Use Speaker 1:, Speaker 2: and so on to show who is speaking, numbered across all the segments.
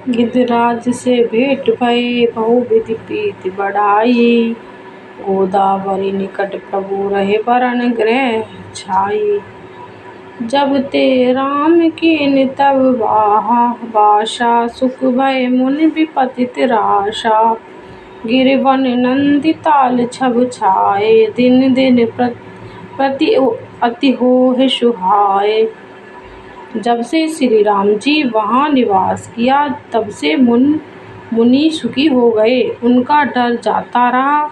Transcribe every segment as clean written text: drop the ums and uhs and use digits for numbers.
Speaker 1: गिरिराज से भेंट भये बहुविधि प्रीति बढ़ाई। गोदावरी निकट प्रभु रहे वरण गृह छाई। जब ते राम कीन तब बासा सुख भय मुनि विपति त्रासा। गिरिवन नंदी ताल छब छाए दिन दिन प्रति अति होहि सुहाए। जब से श्री राम जी वहाँ निवास किया तब से मुनि सुखी हो गए। उनका डर जाता रहा।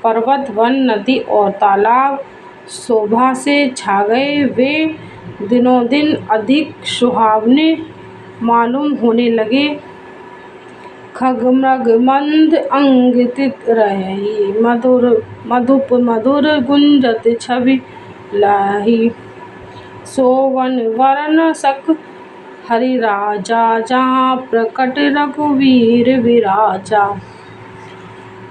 Speaker 1: पर्वत वन नदी और तालाब शोभा से छा गए। वे दिनों दिन अधिक सुहावने मालूम होने लगे। खग मृग मंद अंगित रही मधुप मधुर गुंजत छवि लाही। सोवन वरण सक हरि राजा जहाँ प्रकट रघुवीर विराजा।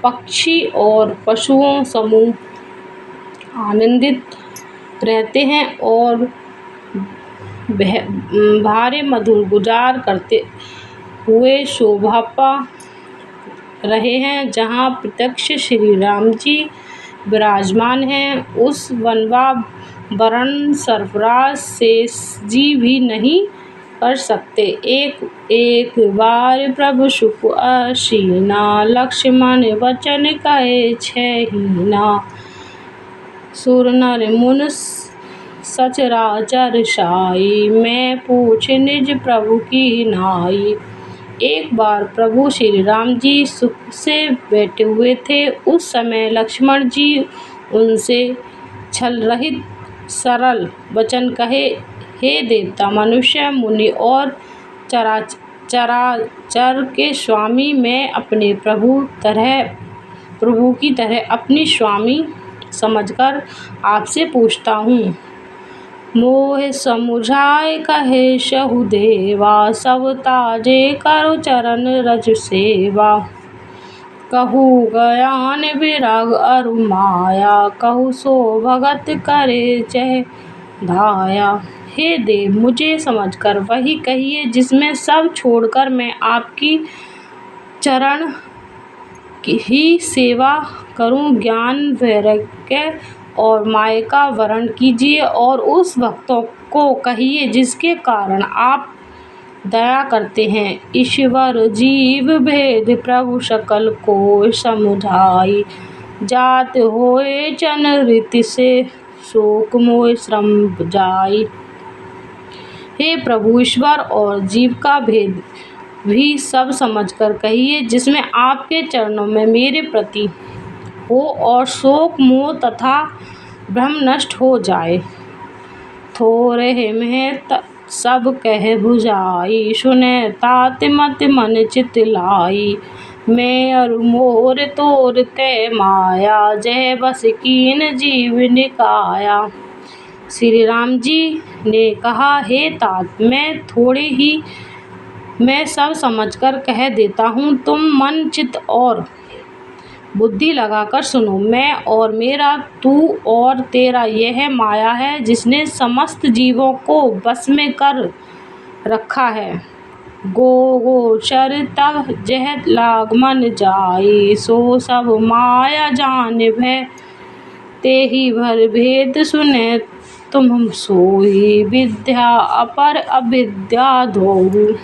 Speaker 1: पक्षी और पशुओं समूह आनंदित रहते हैं और भारे मधुर गुजार करते हुए शोभा पा रहे हैं। जहाँ प्रत्यक्ष श्री राम जी विराजमान हैं उस वनवा वरण सरफराज शेष जी भी नहीं कर सकते। एक बार प्रभु सुख असीना लक्ष्मण वचन कहे छहीना। सुर नर मुनि सचराचर साई मैं पूछ निज प्रभु की नाई। एक बार प्रभु श्री राम जी सुख से बैठे हुए थे। उस समय लक्ष्मण जी उनसे छल रहित सरल वचन कहे, हे देवता मनुष्य मुनि और चराचर के स्वामी, मैं अपने प्रभु की तरह अपनी स्वामी समझकर आपसे पूछता हूँ। मोह समुझाय कहे सहु देवा सब ताजे करो चरण रज सेवा। कहु ज्ञान विराग अरु माया कहु सो भगत करे जय धाया। हे देव मुझे समझकर वही कहिए जिसमें सब छोड़कर मैं आपकी चरण ही सेवा करूं। ज्ञान वैराग्य और माया का वरण कीजिए और उस भक्तों को कहिए जिसके कारण आप दया करते हैं। ईश्वर जीव भेद प्रभु सकल को समुझाई। जात होए चन रीति से शोक मोह श्रम जाई। हे प्रभु ईश्वर और जीव का भेद भी सब समझकर कहिए जिसमें आपके चरणों में मेरे प्रति हो और शोक मोह तथा भ्रम नष्ट हो जाए। थोरहि में सब कह बुझाई सुने तात मत मन चित लाई। मैं अरु मोर तोर ते माया जय बस कीन जीव निकाया। श्री राम जी ने कहा, हे तात मैं सब समझकर कह देता हूँ। तुम मन चित और बुद्धि लगाकर सुनो। मैं और मेरा, तू और तेरा यह माया है जिसने समस्त जीवों को बस में कर रखा है। गोचर तब जह लाग मन जाई सो सब माया जान भय। तेहि भर भेद सुने तुम सोई विद्या अपर अविद्या धोऊ।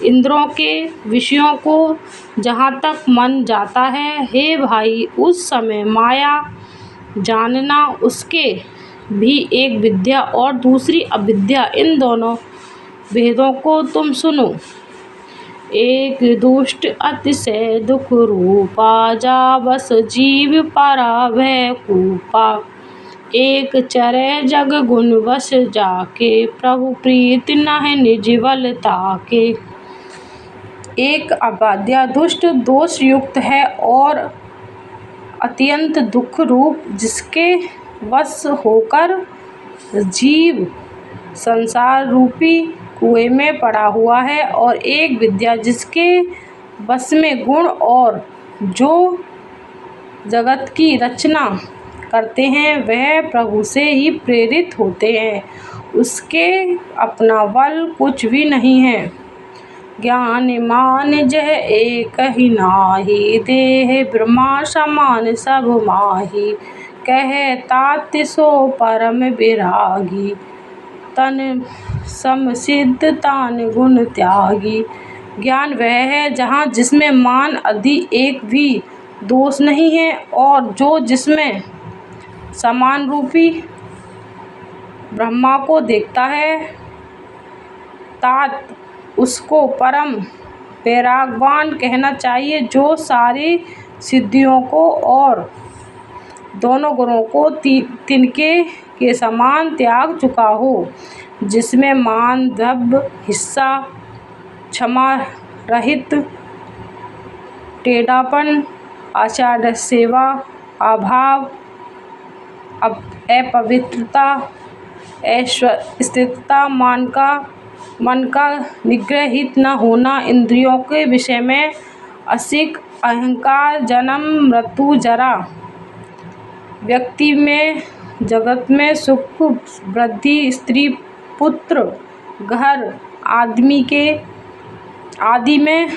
Speaker 1: इंद्रियों के विषयों को जहाँ तक मन जाता है, हे भाई, उस समय माया जानना उसके भी एक विद्या और दूसरी अविद्या। इन दोनों भेदों को तुम सुनो। एक दुष्ट अतिशय दुख रूपा जा बस जीव परा भय कूपा। एक चरे जग गुण वश जाके प्रभु प्रीति नह निज बल ताके। एक अबाध्या दुष्ट दोष युक्त है और अत्यंत दुख रूप जिसके वश होकर जीव संसार रूपी कुएं में पड़ा हुआ है। और एक विद्या जिसके वश में गुण और जो जगत की रचना करते हैं वह प्रभु से ही प्रेरित होते हैं। उसके अपना बल कुछ भी नहीं है। ज्ञान मान जह एक ही नाहि, देह ब्रह्मा समान सब माहि। कह तात सो परम विरागी, तन सम सिद्ध तान गुण त्यागी। ज्ञान वह है जहाँ जिसमें मान आदि एक भी दोष नहीं है, और जो जिसमें समान रूपी ब्रह्मा को देखता है, तात उसको परम वैरागवान कहना चाहिए, जो सारी सिद्धियों को और दोनों गुणों को तिनके के समान त्याग चुका हो, जिसमें मान, द्रव्य, हिस्सा, क्षमा रहित, टेढ़ापन, आचार्य सेवा, अभाव, अपवित्रता, स्थिरता, मन का निग्रहित न होना, इंद्रियों के विषय में असिक अहंकार, जन्म मृत्यु जरा, व्यक्ति में जगत में सुख वृद्धि, स्त्री पुत्र घर आदि में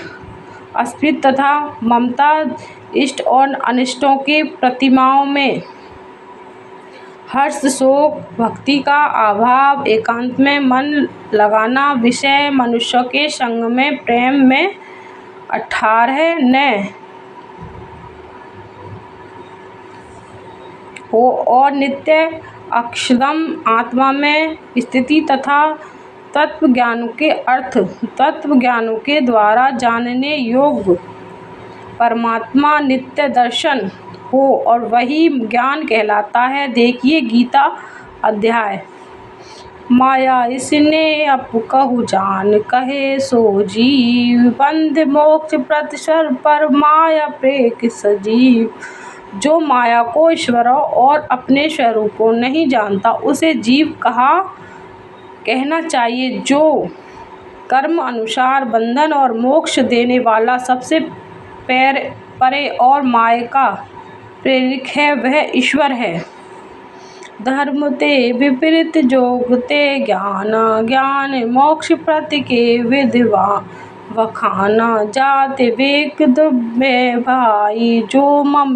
Speaker 1: अस्मिता तथा ममता, इष्ट और अनिष्टों के प्रतिमाओं में हर्ष शोक, भक्ति का अभाव, एकांत में मन लगाना, विषय मनुष्य के संग में प्रेम में 18 न हो, और नित्य अक्षरम आत्मा में स्थिति तथा तत्व ज्ञानों के द्वारा जानने योग्य परमात्मा नित्य दर्शन हो, और वही ज्ञान कहलाता है। देखिए गीता अध्याय। माया इसने अप कहु जान, कहे सो जीव, बंध मोक्ष प्रतिसर पर माया प्रेक सजीव। जो माया को ईश्वर और अपने स्वरूप को नहीं जानता, उसे जीव कहना चाहिए। जो कर्म अनुसार बंधन और मोक्ष देने वाला, सबसे परे और माया का प्रेरक है, वह ईश्वर है। धर्म ते विपरीत जोग ते ज्ञान मोक्ष प्रति के विद्वा वखाना। जाते वेक दुबे भाई, जो मम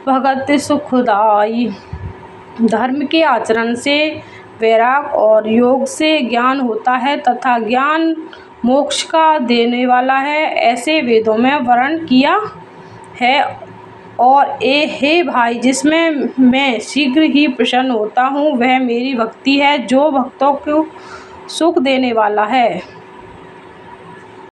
Speaker 1: भगत सुखदाई। धर्म के आचरण से वैराग और योग से ज्ञान होता है, तथा ज्ञान मोक्ष का देने वाला है, ऐसे वेदों में वर्णन किया है। और हे भाई, जिसमें मैं शीघ्र ही प्रसन्न होता हूँ, वह मेरी भक्ति है, जो भक्तों को सुख देने वाला है।